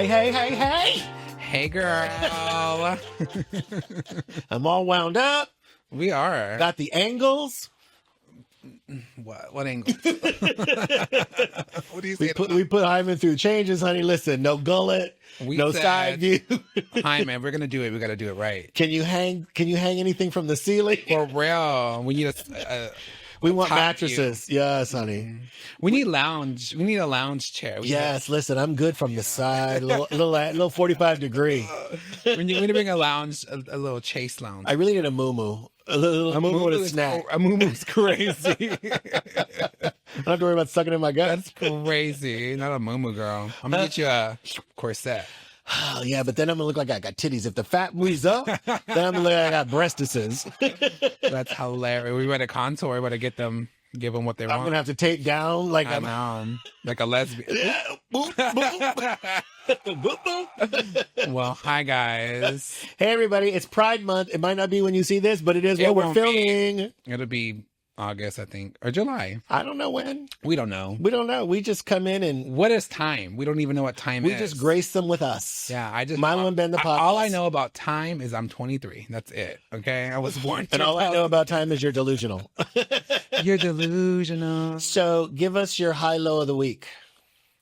Hey, hey, hey, hey. Hey, girl. I'm all wound up. We are. Got the angles. What angle? What do you say? We put Hyman through changes, honey. Listen, no gullet, no side view. Hyman, we're gonna do it. We gotta do it right. Can you hang anything from the ceiling? For real. We need we want mattresses. View. Yes, honey. We need lounge. We need a lounge chair. Listen, I'm good from the side. Little 45 degree. We need to bring a lounge, a little chase lounge. I really need a moo-moo. A moo-moo with a snack. A moo-moo's crazy. I don't have to worry about sucking in my gut. That's crazy. Not a moo-moo, girl. I'm gonna get you a corset. Oh, yeah, but then I'm gonna look like I got titties. If the fat moves up, then I'm gonna look like I got breastises. That's hilarious. We better contour. We better give them what they want. I'm gonna have to take down like like a lesbian. Well, hi guys. Hey everybody, it's Pride Month. It might not be when you see this, but it is what we're filming. It'll be August, I think, or July. I don't know when. We don't know. We just come in and... What is time? We don't even know what time is. We just grace them with us. Yeah, Mylo and Ben the podcast. All I know about time is I'm 23. That's it. Okay? I was born. And all I know about time is you're delusional. You're delusional. So give us your high-low of the week.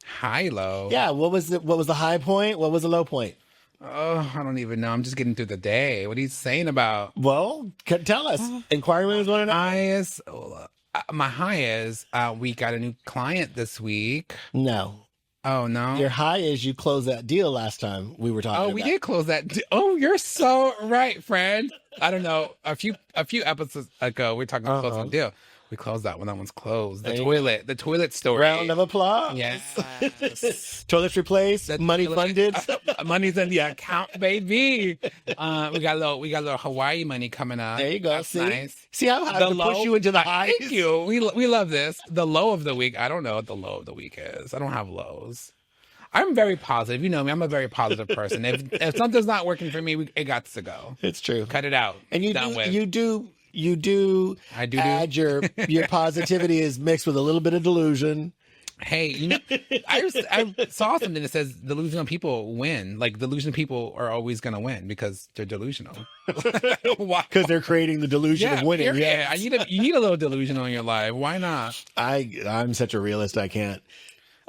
High-low? Yeah, what was the high point? What was the low point? Oh, I don't even know. I'm just getting through the day. What are you saying about? Well, tell us. Inquiry rooms want to know. My high is we got a new client this week. No. Oh, no? Your high is you closed that deal last time we were talking about. Oh, we did close that deal. Oh, you're so right, friend. I don't know. A few episodes ago, we were talking about closing the deal. We closed that one. That one's closed. The toilet story. Round of applause. Yes. Toilets replaced. Money funded. Money's in the account, baby. We got a little Hawaii money coming up. There you go. That's nice. See how I have to push you into the highs? Thank you. We love this. The low of the week. I don't know what the low of the week is. I don't have lows. I'm very positive. You know me. I'm a very positive person. If something's not working for me, it got to go. It's true. Cut it out. And you do add your positivity is mixed with a little bit of delusion. Hey, you know, I saw something that says delusional people win. Like delusional people are always going to win because they're delusional. Because they're creating the delusion of winning. Yeah, you need a little delusional in your life. Why not? I'm such a realist. I can't.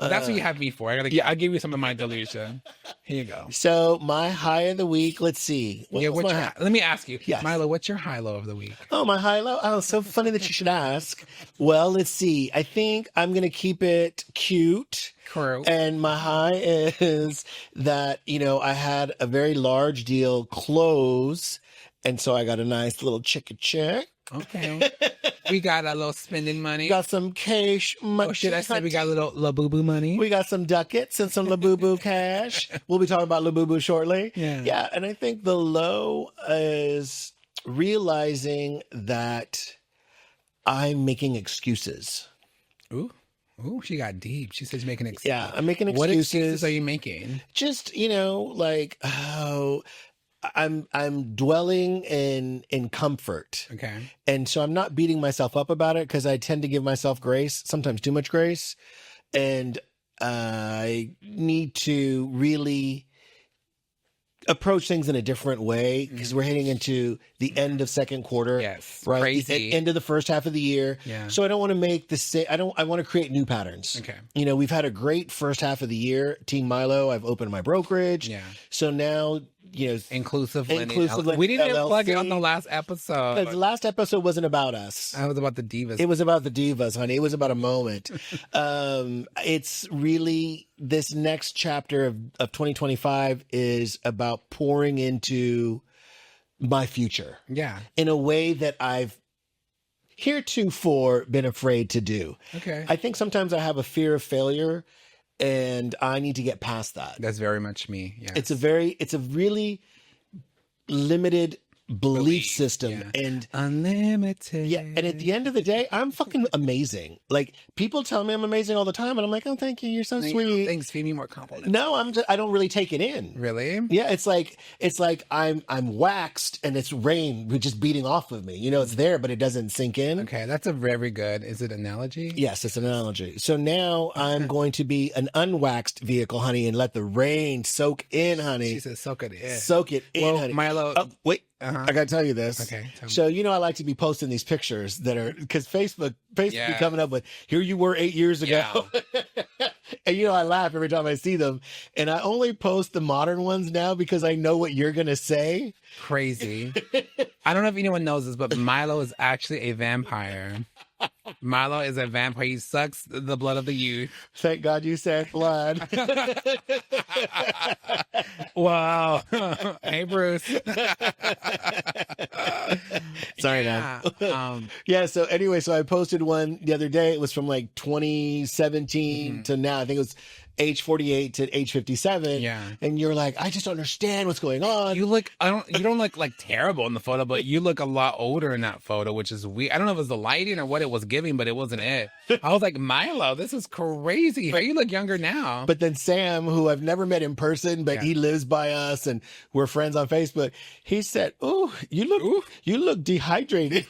That's what you have me for. I'll give you some of my delusion. Here you go. So my high of the week, let's see. Let me ask you. Yes. Mylo, what's your high-low of the week? Oh, my high-low? Oh, so funny that you should ask. Well, let's see. I think I'm going to keep it cute. True. And my high is that, I had a very large deal close. And so I got a nice little check. Okay. We got a little spending money. Got some cash money. Oh, should I say we got a little LaBubu money? We got some ducats and some LaBubu cash. We'll be talking about LaBubu shortly. Yeah. Yeah. And I think the low is realizing that I'm making excuses. Ooh, she got deep. She says making excuses. Yeah, I'm making excuses. What excuses are you making? Just, I'm dwelling in comfort. Okay. And so I'm not beating myself up about it because I tend to give myself grace, sometimes too much grace. And I need to really approach things in a different way because we're heading into the end of second quarter. Yes. Right. Crazy. The end of the first half of the year. Yeah. So I don't want to make the same. I want to create new patterns. Okay. We've had a great first half of the year. Team Mylo, I've opened my brokerage. Yeah. So now, inclusive lending. We didn't even plug it on the last episode. The last episode wasn't about us. It was about the divas. It was about the divas, honey. It was about a moment. It's really this next chapter of 2025 is about pouring into my future. Yeah. In a way that I've heretofore been afraid to do. Okay. I think sometimes I have a fear of failure and I need to get past that. That's very much me. Yeah. It's a really limited belief system. Yeah. And unlimited. yeah, and at the end of the day, I'm fucking amazing. Like, people tell me I'm amazing all the time, and I'm like, oh, thank you, you're so sweet. Thanks, feed me more compliments. No, I don't really take it in. Really? Yeah, it's like I'm waxed and it's rain just beating off of me. You know, it's there, but it doesn't sink in. Okay, that's a very good. Is it analogy? Yes, it's an analogy. So now I'm going to be an unwaxed vehicle, honey, and let the rain soak in, honey. She says soak it in. Soak it in, honey. Mylo. Oh, wait. Uh-huh. I gotta tell you this. Okay. So, you know, I like to be posting these pictures that are, because Facebook be Yeah. coming up with, here you were 8 years ago. And, you know, I laugh every time I see them. And I only post the modern ones now because I know what you're gonna say. Crazy. I don't know if anyone knows this, but Mylo is actually a vampire. Mylo is a vampire. He sucks the blood of the youth. Thank God you said blood. Wow. Hey, Bruce. Sorry, man. Yeah. Yeah, so anyway, so I posted one the other day. It was from like 2017 to now. I think it was age 48 to age 57. Yeah. And you're like, I just don't understand what's going on. You don't look like terrible in the photo, but you look a lot older in that photo, which is weird. I don't know if it was the lighting or what it was giving, but it wasn't it. I was like, Mylo, this is crazy. But you look younger now. But then Sam, who I've never met in person, but he lives by us and we're friends on Facebook, he said, "Oh, you look dehydrated."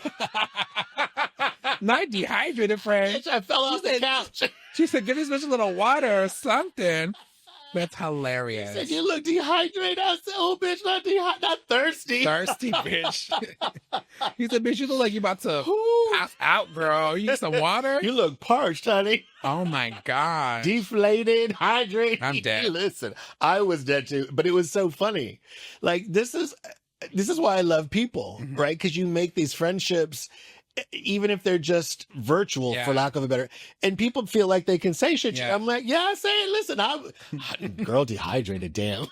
Not dehydrated, friend. I fell off the couch. She said, give this bitch a little water or something. That's hilarious. He said, "You look dehydrated." I said, "Oh, bitch, not thirsty." Thirsty, bitch. He said, bitch, you look like you about to pass out, girl. You need some water? You look parched, honey. Oh, my God. Deflated, hydrated. I'm dead. Listen, I was dead too, but it was so funny. Like, this is why I love people, right? Because you make these friendships, even if they're just virtual, for lack of a better, and people feel like they can say shit. I'm like, yeah, say it. Listen, I'm girl dehydrated, damn.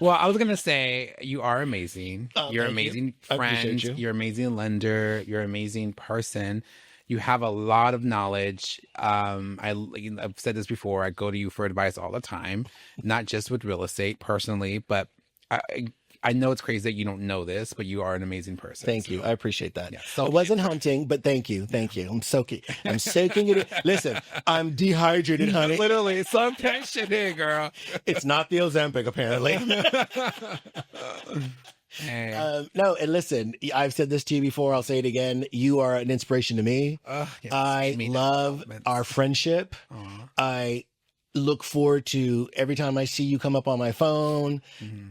Well, I was going to say, you are amazing. You're an amazing friend. You're an amazing lender. You're an amazing person. You have a lot of knowledge. I've said this before. I go to you for advice all the time, not just with real estate personally, but I know it's crazy that you don't know this, but you are an amazing person. Thank you. I appreciate that. Yeah, I wasn't hunting, but thank you. Thank you. I'm soaking it in. Listen, I'm dehydrated, honey. Literally, soak that shit in, girl. It's not the Ozempic, apparently. Hey. No, and listen, I've said this to you before. I'll say it again. You are an inspiration to me. Yes, I love our friendship. I look forward to every time I see you come up on my phone,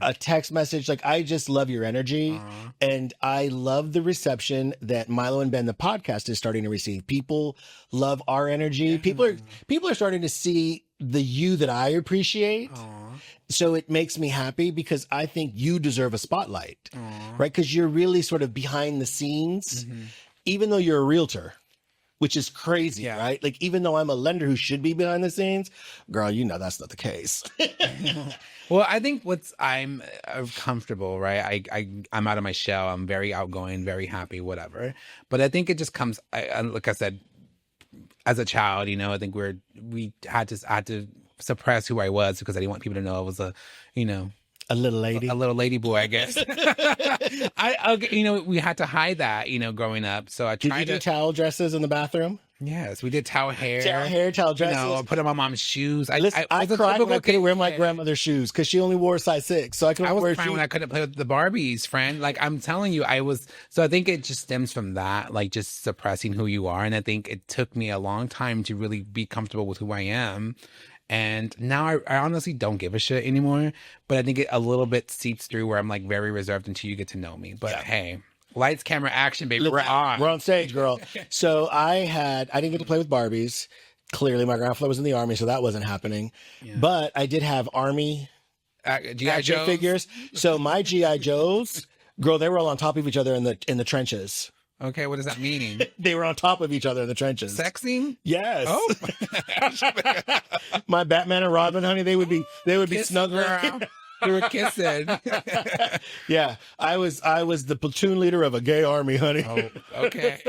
a text message. Like, I just love your energy. And I love the reception that Mylo and Ben, the podcast, is starting to receive. People love our energy. People are starting to see the you that I appreciate. So it makes me happy because I think you deserve a spotlight, right? Because you're really sort of behind the scenes, even though you're a realtor, which is crazy, right? Like, even though I'm a lender who should be behind the scenes, girl, you know that's not the case. Well, I think I'm comfortable, right? I'm out of my shell. I'm very outgoing, very happy, whatever. But I think it just comes, like I said, as a child, you know, I think we had to suppress who I was because I didn't want people to know I was a little lady boy, I guess. We had to hide that, growing up. So I tried to do towel dresses in the bathroom. Yes, we did towel hair, towel dresses. I put on my mom's shoes. I cried when I couldn't wear my grandmother's shoes because she only wore a size 6. So I was crying when I couldn't play with the Barbies, friend. Like, I'm telling you, So I think it just stems from that, like, just suppressing who you are. And I think it took me a long time to really be comfortable with who I am. And now I honestly don't give a shit anymore. But I think it a little bit seeps through where I'm like very reserved until you get to know me. But hey, lights, camera, action, baby. We're on. We're on stage, girl. So I didn't get to play with Barbies. Clearly, my grandfather was in the Army, so that wasn't happening. Yeah. But I did have Army GI Joes figures. So my GI Joes, girl, they were all on top of each other in the trenches. Okay, what does that mean? They were on top of each other in the trenches. Sexing? Yes. Oh. My Batman and Robin, honey, they would be snuggling. We were kissing. Yeah, I was the platoon leader of a gay army, honey. Oh, okay.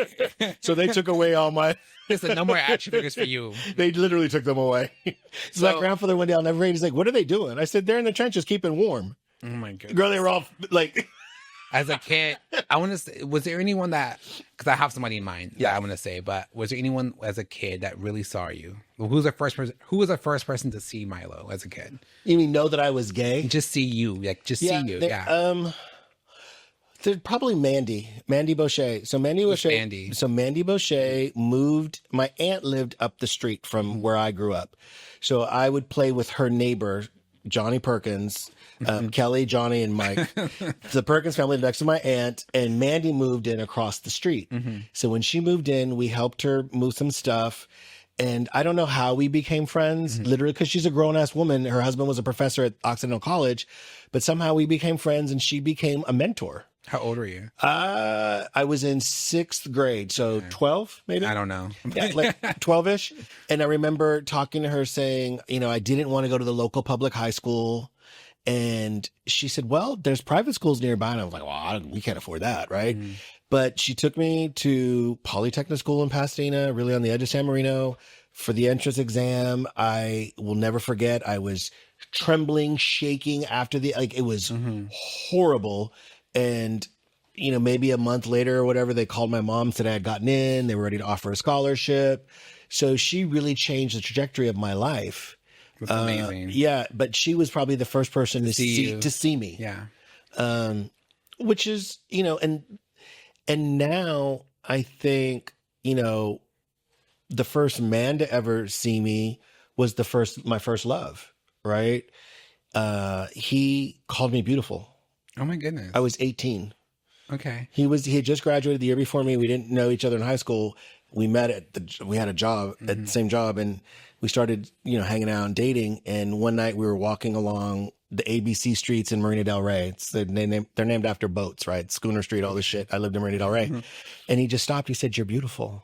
So they took away all my. Listen, no more action figures for you. They literally took them away. So my grandfather one day, I'll never forget. He's like, "What are they doing?" I said, "They're in the trenches, keeping warm." Oh my god, girl, they were all like. As a kid, I want to say, was there anyone that, because I have somebody in mind that I want to say, but was there anyone as a kid that really saw you? Who was the first person? Who was the first person to see Mylo as a kid? You mean know that I was gay? Just see you, like just see you. There's probably Mandy Boucher. So Mandy Boucher. Mandy? So Mandy Boucher moved. My aunt lived up the street from where I grew up, so I would play with her neighbor, Johnny Perkins, Kelly, Johnny, and Mike. The Perkins family lived next to my aunt, and Mandy moved in across the street. So when she moved in, we helped her move some stuff. And I don't know how we became friends, literally, because she's a grown-ass woman. Her husband was a professor at Occidental College, but somehow we became friends, and she became a mentor. How old are you? I was in 6th grade, so 12, maybe? I don't know. Yeah, like 12-ish. And I remember talking to her saying, I didn't want to go to the local public high school. And she said, well, there's private schools nearby. And I was like, well, we can't afford that, right? But she took me to Polytechnic School in Pasadena, really on the edge of San Marino, for the entrance exam. I will never forget. I was trembling, shaking after it was horrible. And, maybe a month later or whatever, they called my mom, said I had gotten in. They were ready to offer a scholarship. So she really changed the trajectory of my life. That's amazing. Yeah, but she was probably the first person to see me. Yeah. Which is, and now I think, the first man to ever see me was my first love, right? He called me beautiful. Oh my goodness. I was 18. Okay. He had just graduated the year before me. We didn't know each other in high school. We met we had a job at the same job, and we started, hanging out and dating. And one night we were walking along the ABC streets in Marina Del Rey. They're named after boats, right? Schooner Street, all this shit. I lived in Marina Del Rey. And he just stopped. He said, "You're beautiful."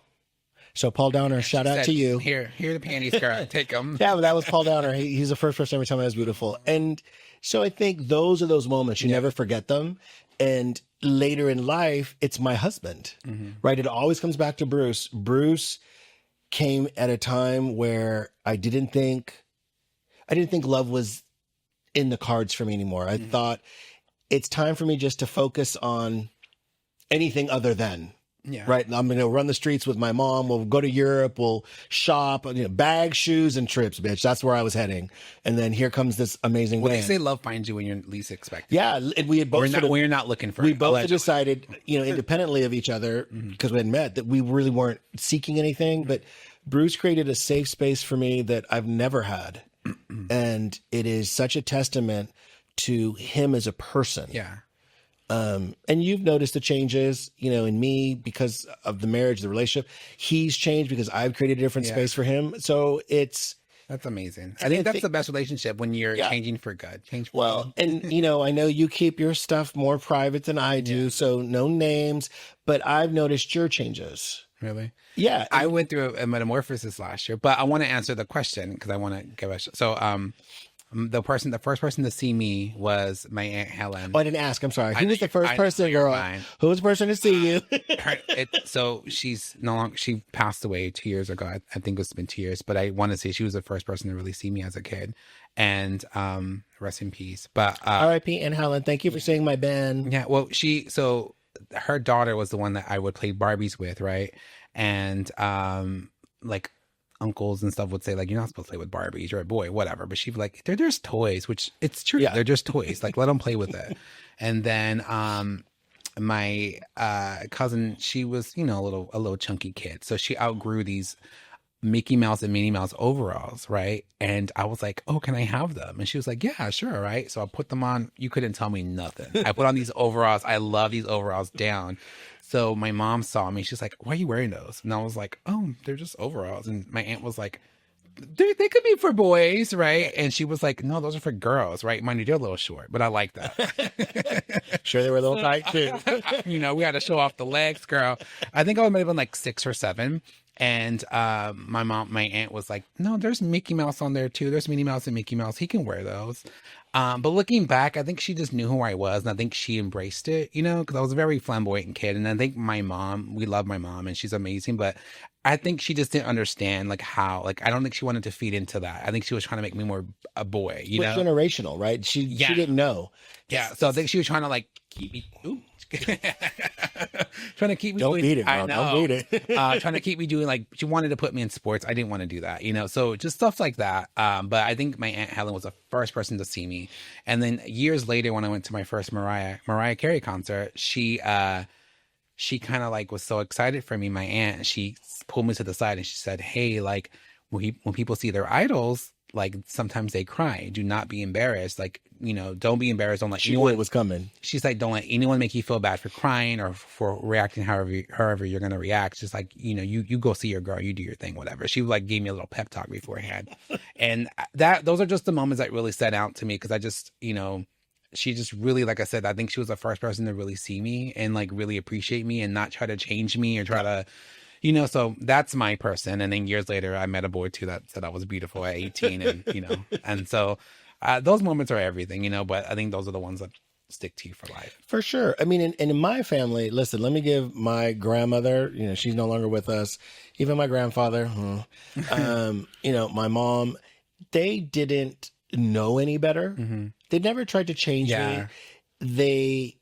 So Paul Downer, shout out to you. Here the panties, girl. Take them. Yeah, but that was Paul Downer. He's the first person every time I was beautiful. And so I think those are those moments. You never forget them. And later in life, it's my husband, right? It always comes back to Bruce. Bruce came at a time where I didn't think love was in the cards for me anymore. I thought it's time for me just to focus on anything other than. Yeah. Right. I'm going to run the streets with my mom. We'll go to Europe. We'll shop, bags, shoes, and trips, bitch. That's where I was heading. And then here comes this amazing man. They say love finds you when you're least expecting. Yeah. And we had both when you're not looking for we it. both had decided, independently of each other, because we had met, that we really weren't seeking anything. But Bruce created a safe space for me that I've never had. And it is such a testament to him as a person. Yeah. And you've noticed the changes, in me because of the marriage, the relationship. He's changed because I've created a different space for him. So that's amazing. I think that's the best relationship, when you're changing for good. And I know you keep your stuff more private than I do, so no names, but I've noticed your changes. Really? Yeah. I went through a metamorphosis last year, but I want to answer the question because I want to give a the first person to see me was my Aunt Helen. Oh, I didn't ask. I'm sorry. Who was the first person, girl? Who was the person to see you? So she's no longer. She passed away 2 years ago. I think it's been 2 years. But I want to say she was the first person to really see me as a kid. And rest in peace. But R.I.P. Aunt Helen. Thank you for seeing my Ben. Yeah. Well, so her daughter was the one that I would play Barbies with, right? And like, uncles and stuff would say, like, you're not supposed to play with Barbies, you're a boy, whatever. But she'd be like, they're just toys, which it's true. Yeah. They're just toys. Like, let them play with it. And then my cousin, she was, a little chunky kid. So she outgrew these Mickey Mouse and Minnie Mouse overalls, right? And I was like, oh, can I have them? And she was like, yeah, sure, right? So I put them on. You couldn't tell me nothing. I put on these overalls. I love these overalls down. So my mom saw me. She's like, why are you wearing those? And I was like, oh, they're just overalls. And my aunt was like, they could be for boys, right? And she was like, no, those are for girls, right? Mind you, they're a little short, but I like that. Sure, they were a little tight too. We had to show off the legs, girl. I think I might have been like 6 or 7. And my aunt was like, no, there's Mickey Mouse on there too. There's Minnie Mouse and Mickey Mouse. He can wear those. But looking back, I think she just knew who I was, and I think she embraced it, because I was a very flamboyant kid. And I think we love my mom, and she's amazing. But I think she just didn't understand, like, how, like, I don't think she wanted to feed into that. I think she was trying to make me more a boy, generational, right? She didn't know. Yeah. So I think she was trying to, like, Trying to keep me Don't doing, beat it, I bro. know. Don't beat it. Trying to keep me doing, like, she wanted to put me in sports. I didn't want to do that, you know? So just stuff like that. But I think my Aunt Helen was the first person to see me. And then years later, when I went to my first Mariah Carey concert, she kind of like was so excited for me, my aunt. She pulled me to the side and she said, hey, like, when people see their idols, like, sometimes they cry. Do not be embarrassed. Like, you know, don't be embarrassed. Don't let She knew it was coming. She's like, don't let anyone make you feel bad for crying or for reacting however you're gonna react. Just like, you know, you go see your girl, you do your thing, whatever. She like gave me a little pep talk beforehand, and those are just the moments that really set out to me because I just, you know, she just really, like I said, I think she was the first person to really see me and like really appreciate me and not try to change me or try to. You know, so that's my person. And then years later, I met a boy too that said I was beautiful at 18, and you know, and so those moments are everything, you know. But I think those are the ones that stick to you for life. For sure. I mean, and in my family, listen, let me give my grandmother, you know, she's no longer with us. Even my grandfather, you know, my mom, they didn't know any better. Mm-hmm. They never tried to change me.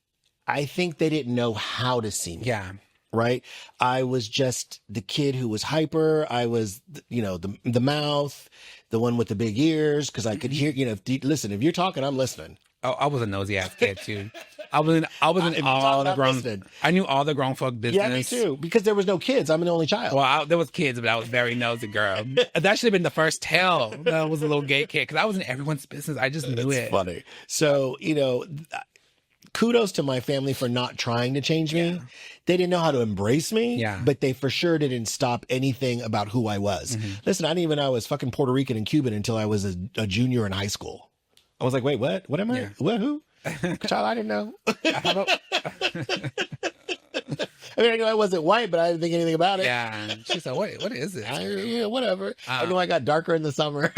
I think they didn't know how to see me. Yeah. Right. I was just the kid who was hyper. I was, you know, the mouth, the one with the big ears. Cause I could hear, you know, listen, if you're talking, I'm listening. Oh, I was a nosy ass kid too. I was in all the grown. Listening. I knew all the grown folk business. Yeah, me too. Because there was no kids. I'm an only child. Well, there was kids, but I was very nosy girl. That should have been the first tell. That I was a little gay kid because I was in everyone's business. I just knew it. Funny. So, you know, kudos to my family for not trying to change me. Yeah. They didn't know how to embrace me, Yeah. but they for sure didn't stop anything about who I was. Mm-hmm. Listen, I didn't even know I was fucking Puerto Rican and Cuban until I was a junior in high school. I was like, wait, what? What am I? Yeah. What? Who? Child, I didn't know. How about- I mean, I knew I wasn't white, but I didn't think anything about it. Yeah. She said, what is it? Yeah, whatever. I know I got darker in the summer.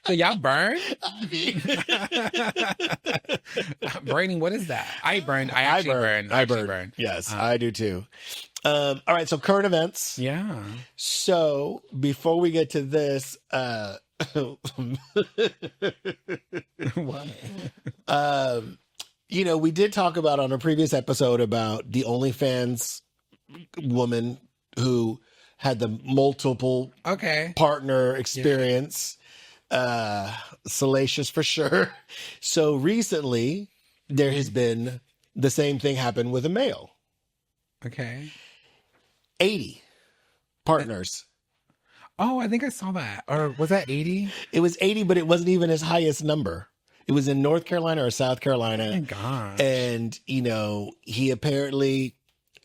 So y'all burn? Burning, what is that? I burned. I actually burned. I burn. Yes, I do too. All right, so current events. Yeah. So before we get to this, What? you know, we did talk about on a previous episode about the OnlyFans woman who had the multiple Okay. partner experience. Salacious for sure. So recently there has been the same thing happen with a male. Okay. 80 partners. Oh, I think I saw that. Or was that 80? It was 80, but it wasn't even his highest number. It was in North Carolina or South Carolina. Oh my gosh. And, you know, he apparently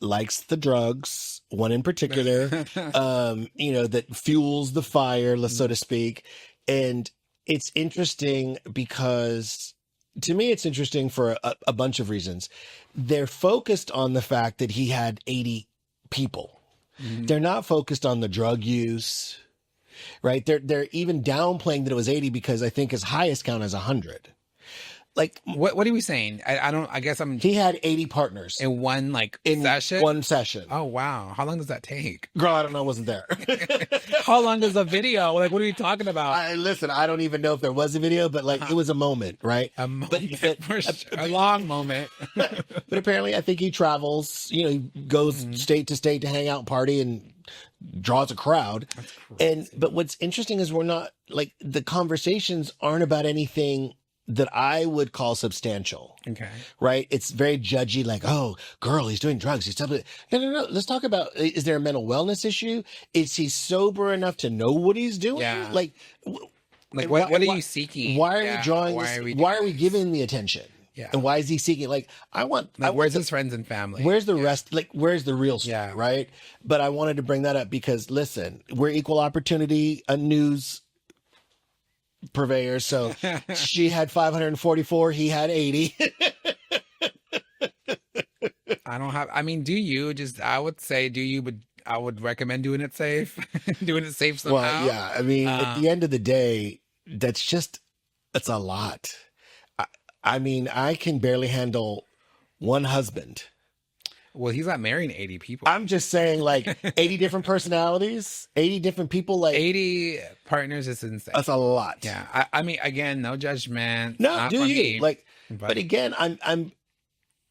likes the drugs, one in particular, you know, that fuels the fire, so to speak. And it's interesting because, to me, it's interesting for a bunch of reasons. They're focused on the fact that he had 80 people. Mm-hmm. They're not focused on the drug use, right? They're even downplaying that it was 80 because I think his highest count is 100. Like, what are we saying? I guess he had 80 partners in one in session. One session. Oh wow. How long does that take? Girl, I don't know. I wasn't there. How long is a video? Like, what are we talking about? Listen, I don't even know if there was a video, but like it was a moment, right? A moment, for sure. A long moment. But apparently, I think he travels. You know, he goes state to state to hang out, party, and draws a crowd. But what's interesting is we're not like the conversations aren't about anything that I would call substantial. Okay. Right? It's very judgy, like, oh, girl, he's doing drugs. He's definitely... No. Let's talk about, is there a mental wellness issue? Is he sober enough to know what he's doing? Yeah. Like what are you seeking? Why are we drawing why are we giving the attention? Yeah. And why is he seeking? Like, where's his friends and family? Where's the rest? Like, where's the real story? Yeah. Right? But I wanted to bring that up because, listen, we're equal opportunity, a news purveyor. So she had 544, he had 80. do you I would say do you, but I would recommend doing it safe. Doing it safe somehow. Well, yeah. I mean, at the end of the day, it's a lot. I mean, I can barely handle one husband. Well, he's not marrying 80 people. I'm just saying, like, 80 different personalities, 80 different people, like 80 partners is insane. That's a lot. Yeah. I mean, again, no judgment. No, do you? Me, like, but again, I'm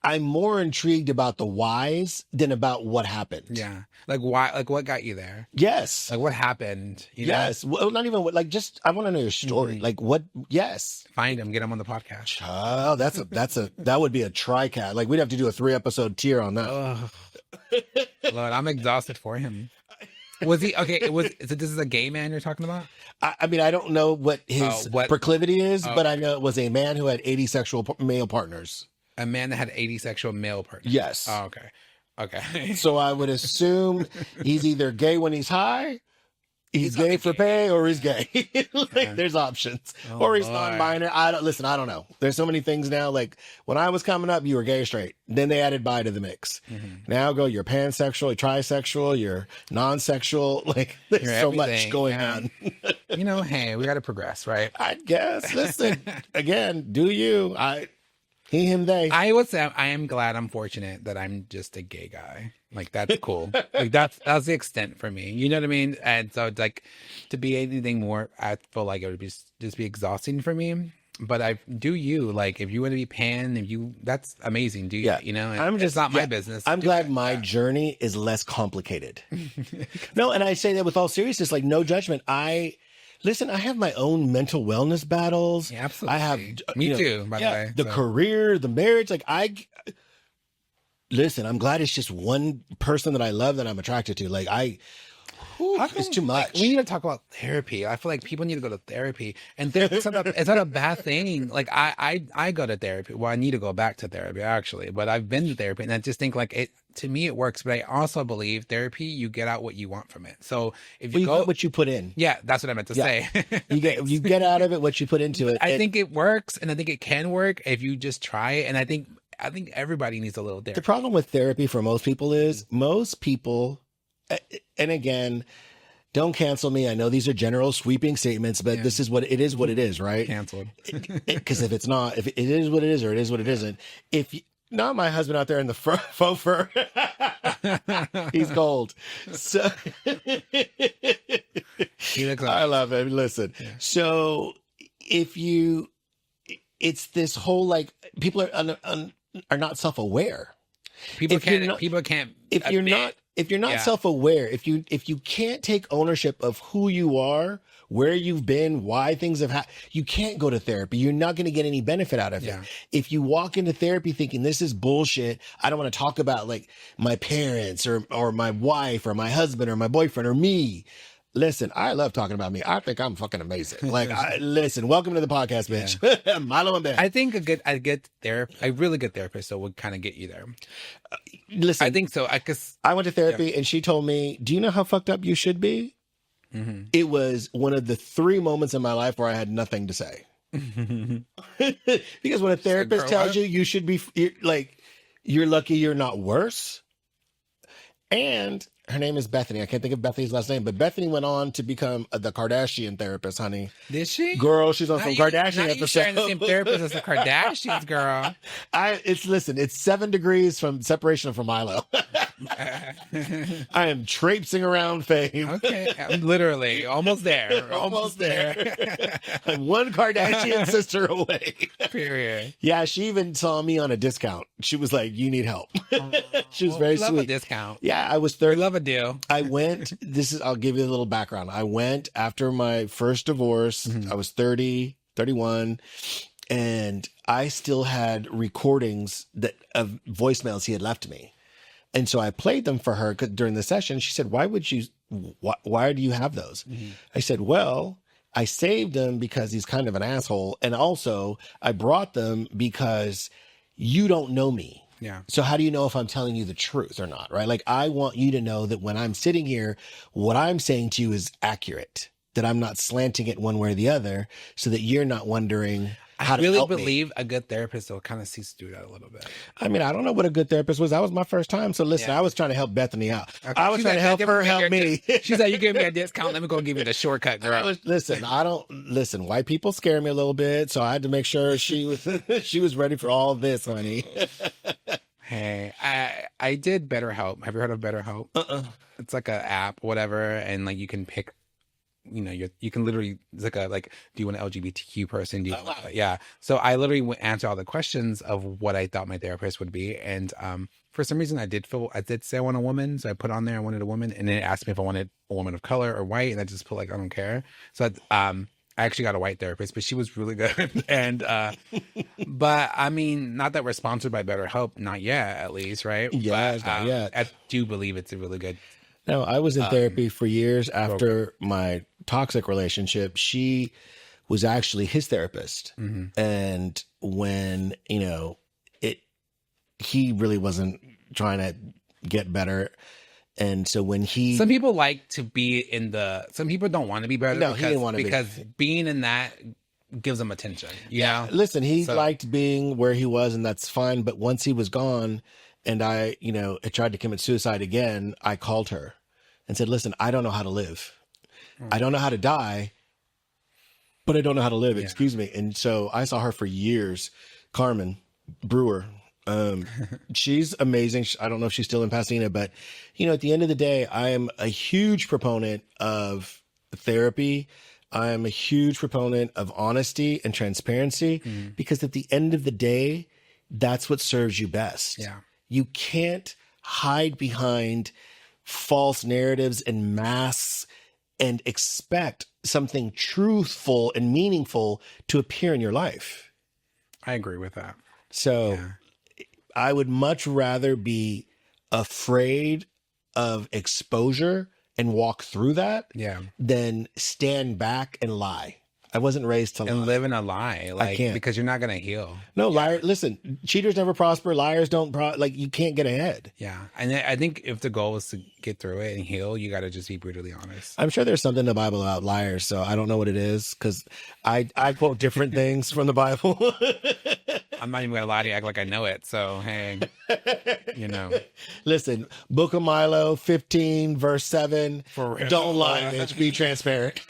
I'm more intrigued about the whys than about what happened. Yeah. Like why? Like what got you there? Yes. Like what happened? You know? Yes. Well, not even what, like, just, I want to know your story. Mhm. Like what? Yes. Find him, get him on the podcast. Child, that would be a tri-cat. Like we'd have to do a 3-episode tier on that. Oh, Lord, I'm exhausted for him. Was he okay? So this is a gay man you're talking about? I mean, I don't know what his proclivity is, but I know it was a man who had 80 sexual male partners. A man that had 80 sexual male partners. Yes. Oh, okay. Okay. So I would assume he's either gay when he's high, he's gay for pay, or he's gay. Like, there's options. Or he's non-binary. I don't know. There's so many things now. Like when I was coming up, you were gay or straight. Then they added bi to the mix. Now you're pansexual, you're trisexual, you're non-sexual. Like there's so much going on. You know, hey, we got to progress, right? I guess. Listen, again, do you? He, him, they. I would say I am glad, I'm fortunate that I'm just a gay guy. Like that's cool. Like that's the extent for me. You know what I mean? And so it's like to be anything more, I feel like it would be just be exhausting for me. But I do you like if you want to be pan, that's amazing. Do you? Yeah. You know, it's not my business. I'm glad my journey is less complicated. No, and I say that with all seriousness, like no judgment. Listen, I have my own mental wellness battles. Yeah, absolutely. I have me too, by the way. The career, the marriage. Like listen, I'm glad it's just one person that I love that I'm attracted to. Like it's too much. We need to talk about therapy. I feel like people need to go to therapy, and it's not a bad thing. Like I go to therapy. Well, I need to go back to therapy actually, but I've been to therapy, and I just think like to me it works. But I also believe therapy, you get out what you want from it. So if you get what you put in, yeah, that's what I meant to say. you get out of it what you put into it. I think it works, and I think it can work if you just try it. And I think everybody needs a little therapy. The problem with therapy for most people is most people. And again, don't cancel me. I know these are general sweeping statements, but this is what it is, right? Canceled. Because if it is what it is, or it is what it isn't. Not my husband out there in the faux fur. He's gold. So he looks I love it. Listen. Yeah. So it's this whole like people are not self-aware. People can't. If you're not self-aware, if you can't take ownership of who you are, where you've been, why things have happened, you can't go to therapy. You're not going to get any benefit out of it. If you walk into therapy thinking this is bullshit, I don't want to talk about like my parents or my wife or my husband or my boyfriend or me. Listen, I love talking about me. I think I'm fucking amazing. Like, listen, welcome to the podcast, bitch. Yeah. Mylo and Ben. I think a really good therapist would kind of get you there. Listen, I think so. I went to therapy and she told me, do you know how fucked up you should be? Mm-hmm. It was one of the 3 moments in my life where I had nothing to say. Because when a therapist tells you should be, you're lucky you're not worse. And her name is Bethany. I can't think of Bethany's last name, but Bethany went on to become the Kardashian therapist, honey. Did she? Girl, she's on some Kardashian episode. You're sharing the same therapist as the Kardashians, girl. It's 7 degrees from separation from Mylo. I am traipsing around fame. Okay, I'm literally almost there. Almost there. I'm one Kardashian sister away. Period. Yeah, she even saw me on a discount. She was like, "You need help." She was very sweet. Love a discount. Yeah, I was 30. Love a deal. I went. I'll give you a little background. I went after my first divorce. Mm-hmm. I was 30, 31. And I still had recordings of voicemails he had left me. And so I played them for her during the session. She said, why do you have those? Mm-hmm. I said, well, I saved them because he's kind of an asshole. And also I brought them because you don't know me. Yeah. So how do you know if I'm telling you the truth or not? Right. Like I want you to know that when I'm sitting here, what I'm saying to you is accurate, that I'm not slanting it one way or the other so that you're not wondering how to help me. I really believe a good therapist will kind of cease to do that a little bit. I mean, I don't know what a good therapist was. That was my first time. So listen, I was trying to help Bethany out. Okay. I was trying to help her help me. She's like, you gave me a discount. Let me go give you the shortcut, girl. Listen, white people scare me a little bit. So I had to make sure she was ready for all of this, honey. Hey, I did BetterHelp. Have you heard of BetterHelp? It's like an app, whatever. And like you can pick you can literally, it's like do you want an LGBTQ person? Do you, Oh, wow. yeah. So I literally would answer all the questions of what I thought my therapist would be. And for some reason I did say I want a woman. So I put on there I wanted a woman, and then it asked me if I wanted a woman of color or white. And I just put like, I don't care. So I actually got a white therapist, but she was really good. And, but I mean, not that we're sponsored by BetterHelp, not yet, at least, right? Yes, But not yet. I do believe it's a really good. No, I was in therapy for years after my toxic relationship. She was actually his therapist. And when, he really wasn't trying to get better. And so when Some people like to be some people don't want to be better. No, he didn't want to be. Because being in that gives them attention. Yeah. Listen, he liked being where he was, and that's fine. But once he was gone and I, had tried to commit suicide again, I called her and said, listen, I don't know how to live. I don't know how to die, but I don't know how to live. Yeah. Excuse me. And so I saw her for years, Carmen Brewer. She's amazing. I don't know if she's still in Pasadena, but at the end of the day, I am a huge proponent of therapy. I am a huge proponent of honesty and transparency because at the end of the day, that's what serves you best. Yeah. You can't hide behind false narratives and masks and expect something truthful and meaningful to appear in your life. I agree with that. So I would much rather be afraid of exposure and walk through that than stand back and lie. I wasn't raised to lie. And live in a lie. I can't. Because you're not going to heal. No, liar. Listen, cheaters never prosper. Liars don't you can't get ahead. Yeah. And I think if the goal is to get through it and heal, you got to just be brutally honest. I'm sure there's something in the Bible about liars, so I don't know what it is because I quote different things from the Bible. I'm not even going to lie to you, act like I know it. So, hey, Listen, Book of Mylo, 15, verse 7. For real. Don't lie, bitch. Be transparent.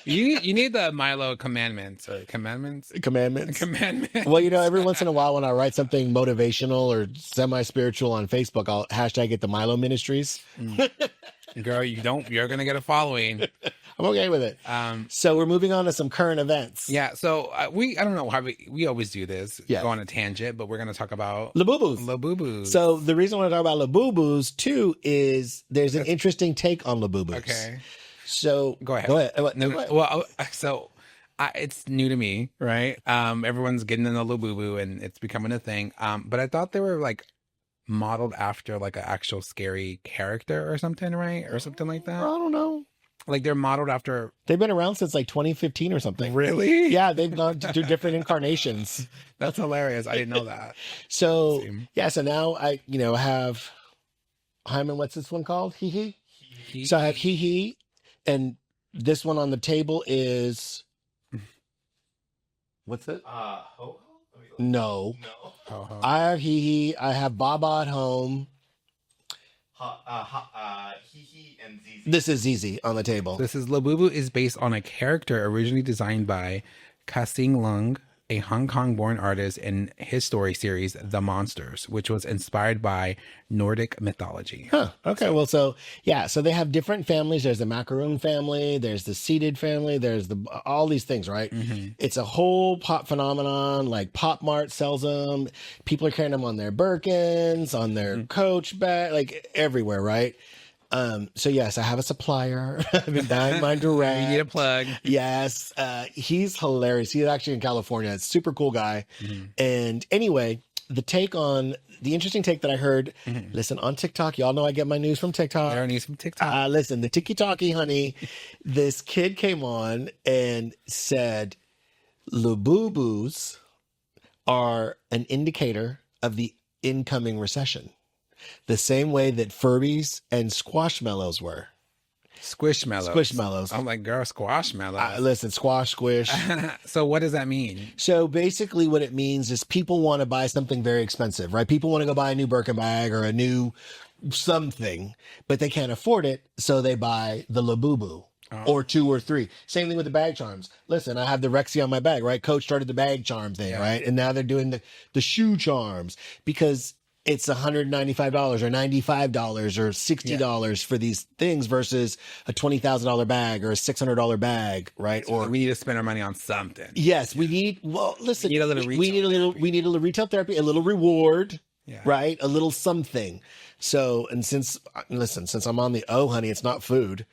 You need the Mylo commandments or commandments? Commandments. Well, every once in a while when I write something motivational or semi-spiritual on Facebook, I'll hashtag it the Mylo Ministries. Girl, you're going to get a following. I'm okay with it. So we're moving on to some current events. Yeah. So I don't know how we always do this. Yeah. Go on a tangent, but we're going to talk about LaBubus. LaBubus. So the reason I want to talk about LaBubus too is there's an interesting take on LaBubus. Okay. So go ahead. Go ahead. No, well, so it's new to me, right? Everyone's getting into LaBubu and it's becoming a thing. But I thought they were like modeled after like an actual scary character or something, right? Or something like that. I don't know. Like they're modeled after. They've been around since like 2015 or something. Really? Yeah, they've gone through different incarnations. That's hilarious. I didn't know that. So so now I have Hyman. What's this one called? Hee Hee. So I have Hee Hee, and this one on the table is what's it? Ho Ho. No. Ho-ho. I have Hee Hee. I have Baba at home. Hee Hee and Zizi. This is Zizi on the table. This is LaBubu is based on a character originally designed by Ka-Sing Lung, a Hong Kong-born artist, in his story series The Monsters, which was inspired by Nordic mythology. Huh. Okay. Well, so they have different families. There's the macaroon family. There's the seeded family. There's all these things, right? Mm-hmm. It's a whole pop phenomenon. Like Pop Mart sells them. People are carrying them on their Birkins, on their Coach bag, like everywhere, right? So yes, I have a supplier. I've been buying mine direct. You need a plug. Yes. He's hilarious. He's actually in California. It's a super cool guy. Mm-hmm. And anyway, the interesting take that I heard, listen, on TikTok, y'all know I get my news from TikTok. There needs some TikTok. Listen, the tiki-talkie, honey. This kid came on and said, LaBubus are an indicator of the incoming recession. The same way that Furbies and Squashmallows were. Squishmallows. I'm like, girl, Squashmallows. Listen, squash, squish. So what does that mean? So basically what it means is people want to buy something very expensive, right? People want to go buy a new Birkin bag or a new something, but they can't afford it. So they buy the LaBubu. Or 2 or 3. Same thing with the bag charms. Listen, I have the Rexy on my bag, right? Coach started the bag charm thing, right? And now they're doing the shoe charms because it's $195 or $95 or $60 for these things versus a $20,000 bag or a $600 bag, right? So Or we need to spend our money on something. yes, we need. Well, listen, We need a little we need a little. retail We need a little retail therapy, a little reward, Yeah. right? A little something. So, and since I'm on the honey, it's not food.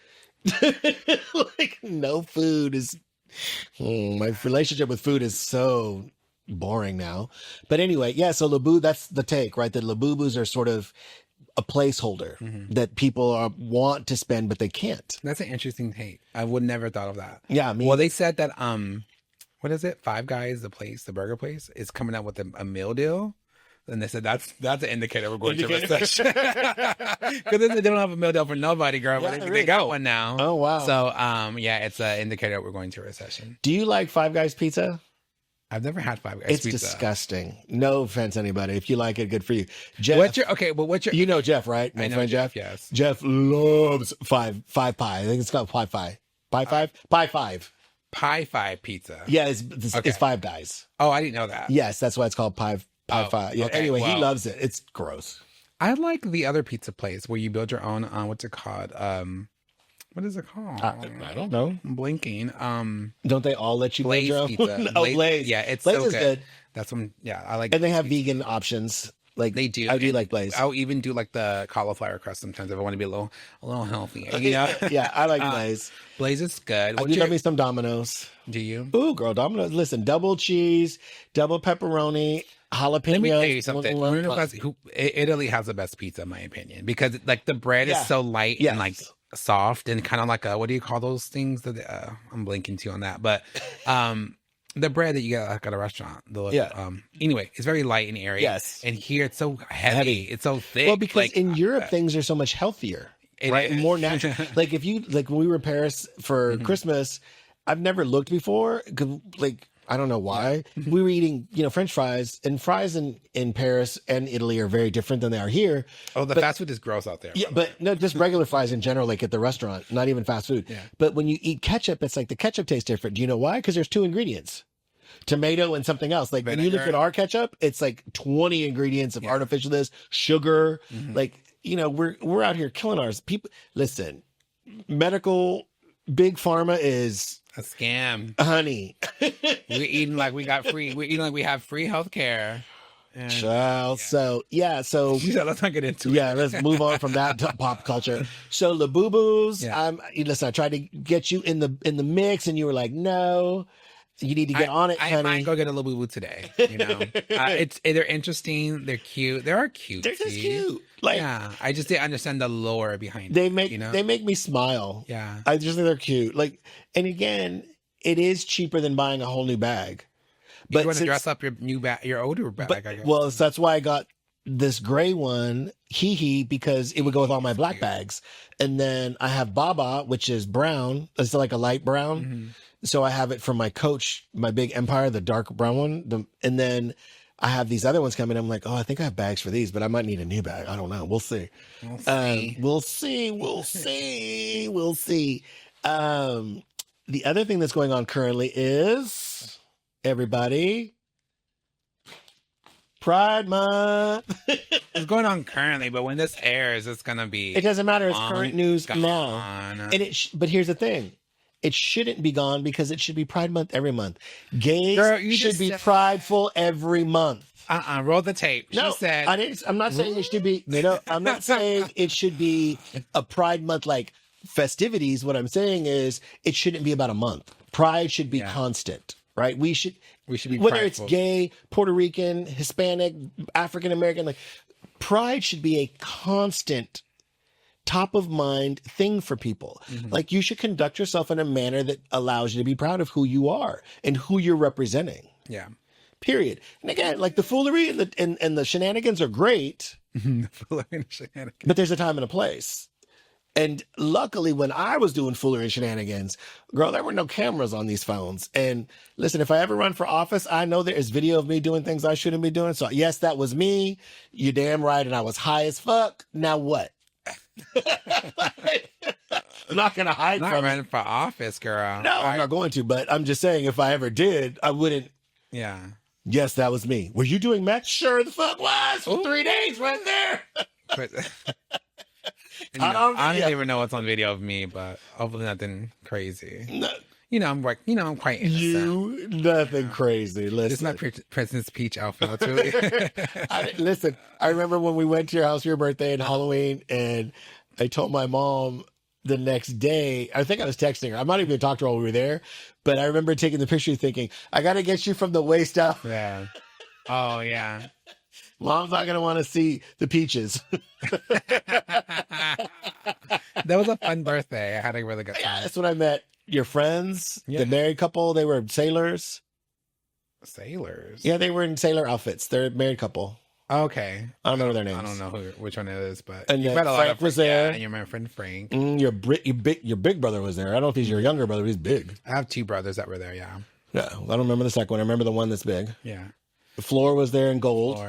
Like no food is. My relationship with food is so boring now. But anyway, yeah. So LaBubu, that's the take, right? That LaBubus are sort of a placeholder that people want to spend, but they can't. That's an interesting take. I would never thought of that. Yeah. Well, they said that what is it? Five Guys, the burger place, is coming out with a meal deal. And they said that's an indicator we're going to recession. Because they don't have a meal deal for nobody, girl. Yeah, But they got one now. Oh wow. So yeah, it's an indicator we're going to recession. Do you like Five Guys pizza? I've never had Five Guys It's pizza. disgusting. No offense, anybody. If you like it, good for you. Jeff, What's your you know Jeff, right? My I know friend Jeff. Yes. Jeff loves five pie. I think it's called pie. Pie five. Pie Five pizza. Yeah, it's Five Guys. Oh, I didn't know that. Yes, that's why it's called pie Oh, five. Yeah. okay, Anyway, he well. loves it. It's gross. I like the other pizza place where you build your own. What's it called? What is it called? I don't know. I'm blinking. Don't they all let you build Blaze your own? pizza. Oh, Blaze. Yeah, it's Blaze so is good. That's one. Yeah, I like. And they have vegan options. Like They do. I do and like Blaze. I'll even do like the cauliflower crust sometimes if I want to be a little healthy. You know? Yeah, I like Blaze. Blaze is good. I do love me some Domino's. Do you? Ooh, girl, Domino's. Listen, double cheese, double pepperoni, jalapeno. Let me tell you something. Italy has the best pizza, in my opinion, because like the bread Yeah. is so light Yes. and like soft and kind of like a, what do you call those things that I'm blinking to on that, but the bread that you get like at a restaurant. Anyway, it's very light and airy. Yes. And here it's so heavy. It's so thick. Well, because like, in Europe things are so much healthier, right? is. More natural. Like if you when we were in Paris for Christmas, I've never looked before. 'Cause, like I don't know why we were eating, French fries, and fries in Paris and Italy are very different than they are here. Oh, the fast food is gross out there. Yeah, but no, just regular fries in general, like at the restaurant, not even fast food. Yeah. But when you eat ketchup, it's like the ketchup tastes different. Do you know why? Because there's two ingredients. Tomato and something else. Like when you look Vinegar. at our ketchup, it's like 20 ingredients of artificialness, sugar. Like, we're out here killing ours. People, listen, medical, big pharma is A scam. honey. We're eating like we got free. We're eating like we have free healthcare. And Child. So, yeah. So, let's not get into it. yeah, let's move on from that to pop culture. So LaBubus, Yeah. listen, I tried to get you in the mix and you were like, no, you need to get on it, I honey. might go get a LaBubu today. They're interesting. They're cute. They are cute. They're just cute. Like Yeah, I just didn't understand the lore behind they it. make you know? they make me smile. Yeah. I just think they're cute. Like, and again, it is cheaper than buying a whole new bag. But you want to dress up your new bag, your older bag. I guess. Well, so that's why I got this gray one, because it would go with all my black bags. And then I have Baba, which is brown. It's like a light brown. Mhm. So I have it from my Coach, my big Empire, the dark brown one. And then I have these other ones coming. I'm like, oh, I think I have bags for these, but I might need a new bag. I don't know. We'll see. We'll see. The other thing that's going on currently is, everybody, Pride Month. It's going on currently, but when this airs, it's gonna be. It doesn't matter. It's current news gone. now. And but here's the thing. It shouldn't be gone because it should be Pride Month every month. Gays Girl, you should just be said- prideful every month. Roll the tape. No, She said. I'm not saying it should be. I'm not saying it should be a Pride Month like festivities. What I'm saying is it shouldn't be about a month. Pride should be constant, right? We should be whether prideful. it's gay, Puerto Rican, Hispanic, African American. Like Pride should be a constant, top of mind thing for people. Like you should conduct yourself in a manner that allows you to be proud of who you are and who you're representing. Yeah. Period. And again, like the foolery and the shenanigans are great, but there's a time and a place. And luckily, when I was doing foolery and shenanigans, girl, there were no cameras on these phones. And listen, if I ever run for office, I know there is video of me doing things I shouldn't be doing. So yes, that was me. You're damn right. And I was high as fuck. Now what? I'm not going to hide Not from it. running for office, girl. No, I'm not going to. But I'm just saying, if I ever did, I wouldn't. Yeah. Yes, that was me. Were you doing meth? Sure the fuck was. For 3 days right there. But, I don't even know what's on video of me, but hopefully nothing crazy. No, I'm quite innocent. nothing crazy. This is Listen. my Princess Peach outfit. That's really. Listen, I remember when we went to your house for your birthday and Halloween, and I told my mom the next day, I think I was texting her. I might even talk to her while we were there, but I remember taking the picture thinking, I got to get you from the waist up. Yeah. Oh, yeah. Mom's not going to want to see the peaches. That was a fun birthday. I had a really good time. Yeah, that's when I met your friends, Yeah. the married couple. They were sailors. Sailors? Yeah, they were in sailor outfits. They're a married couple. Okay. I don't know their names. I don't know which one it is, but And you then met a lot Frank of was there. and you're my friend Frank. Your big brother was there. I don't know if he's your younger brother. He's big. I have two brothers that were there, yeah. Yeah, I don't remember the second one. I remember the one that's big. Yeah. The floor was there in gold.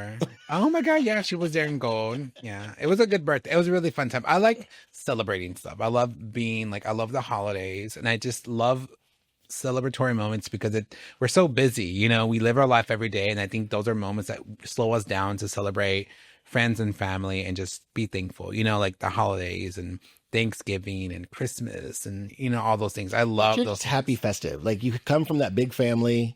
Oh my God, yeah, she was there in gold. Yeah. It was a good birthday. It was a really fun time. I like celebrating stuff. I love I love the holidays, and I just love celebratory moments because we're so busy, we live our life every day, and I think those are moments that slow us down to celebrate friends and family and just be thankful, like the holidays and Thanksgiving and Christmas and all those things. I love You're those just happy festive. Like you come from that big family.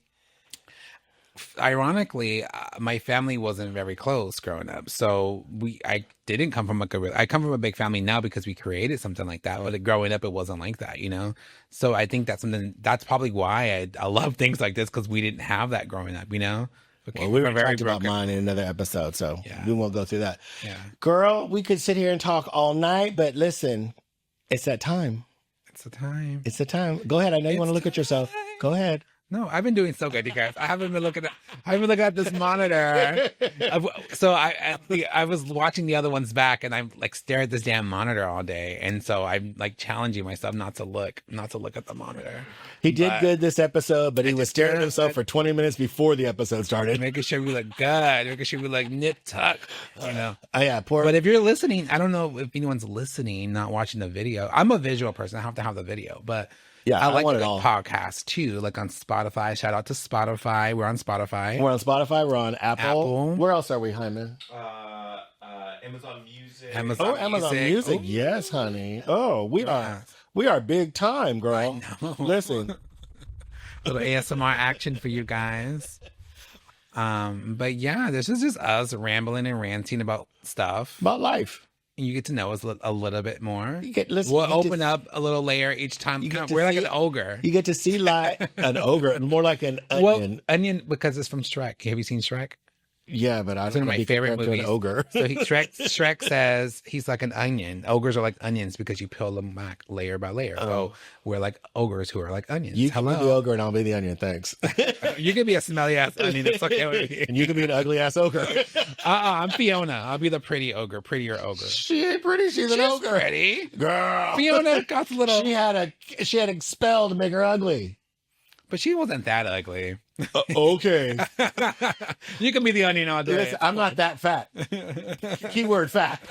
Ironically, my family wasn't very close growing up, so I didn't come from I come from a big family now because we created something like that. But growing up, it wasn't like that, So I think that's probably why I love things like this, because we didn't have that growing up, Well, we were talked about mine in another episode, so we won't go through that. Yeah, girl, we could sit here and talk all night, but listen, it's that time. It's the time. It's the time. Go ahead. I know you want to look at yourself. Go ahead. No, I've been doing so good, you guys. I haven't been looking at this monitor. So I was watching the other ones back, and I stare at this damn monitor all day, and so I'm challenging myself not to look at the monitor. He did good this episode, but he was staring at himself for 20 minutes before the episode started. Making sure we look good, making sure we nip tuck, Yeah, poor. But if you're listening, I don't know if anyone's listening, not watching the video. I'm a visual person. I have to have the video, but yeah, I like want the it all. podcast too, on Spotify. Shout out to Spotify. We're on Spotify. We're on Spotify. We're on Apple. Where else are we, Hyman? Amazon Music. Amazon Music. Oh. Yes, honey. Oh, we are big time, girl. I know. Listen. Little ASMR action for you guys. But yeah, this is just us rambling and ranting about stuff. About life. And you get to know us a little bit more. Listen, we'll open up a little layer each time. We're like an ogre. You get to see an ogre, more like an onion. Well, onion because it's from Shrek. Have you seen Shrek? Yeah, but I It's don't one of know my favorite movies. an ogre. So Shrek says he's like an onion. Ogres are like onions because you peel them back layer by layer. So we're like ogres who are like onions. You can be the ogre and I'll be the onion. Thanks. You can be a smelly ass onion. It's okay with me. And you can be an ugly ass ogre. I'm Fiona. I'll be the prettier ogre. She ain't pretty. She's an ogre. Pretty. Girl. Fiona got a little. She had a spell to make her ugly. But she wasn't that ugly. Okay. You can be the onion all day. Listen, I'm not that fat. Keyword fat.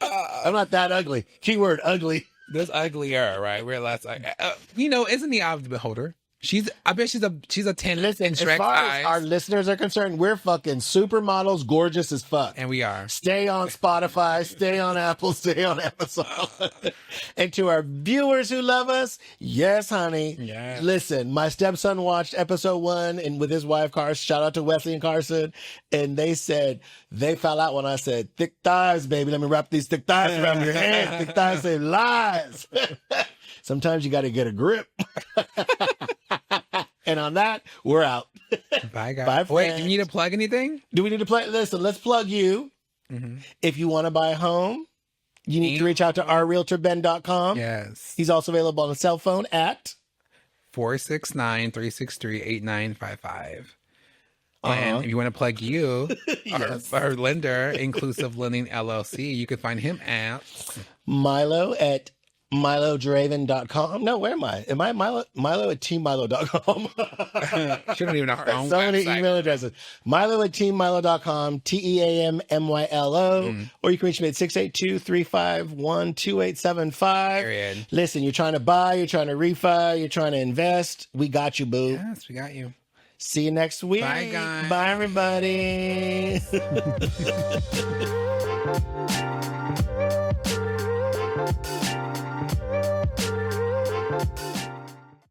I'm not that ugly. Keyword ugly. There's uglier, right? We're less. Isn't the eye of the beholder? I bet she's a 10. Listen, in as Shrek's far eyes. as our listeners are concerned, we're fucking supermodels, gorgeous as fuck. And we are. Stay on Spotify, stay on Apple, stay on Amazon. And to our viewers who love us, yes, honey. Yes. Listen, my stepson watched episode 1 and with his wife, Carson. Shout out to Wesley and Carson. And they said, they fell out when I said, thick thighs, baby. Let me wrap these thick thighs around your head. Thick thighs save lives. Sometimes you got to get a grip. And on that, we're out. Bye, guys. Bye, Wait, friends. do you need to plug anything? Do we need to play? Listen, let's plug you. Mm-hmm. If you want to buy a home, you need to reach out to ourrealtorben.com. Yes. He's also available on a cell phone at 469-363-8955. And if you want to plug you, Yes. our lender, Inclusive Lending LLC, you can find him at Mylo at MyloDraven.com. No, where am I? Am I Mylo at teammylo.com? she don't even know her own So many website. email addresses. Mylo at teammylo.com, TEAMMYLO. Or you can reach me at 682-351-2875. Period. Listen, you're trying to buy, you're trying to refi, you're trying to invest. We got you, boo. Yes, we got you. See you next week. Bye, guys. Bye, everybody.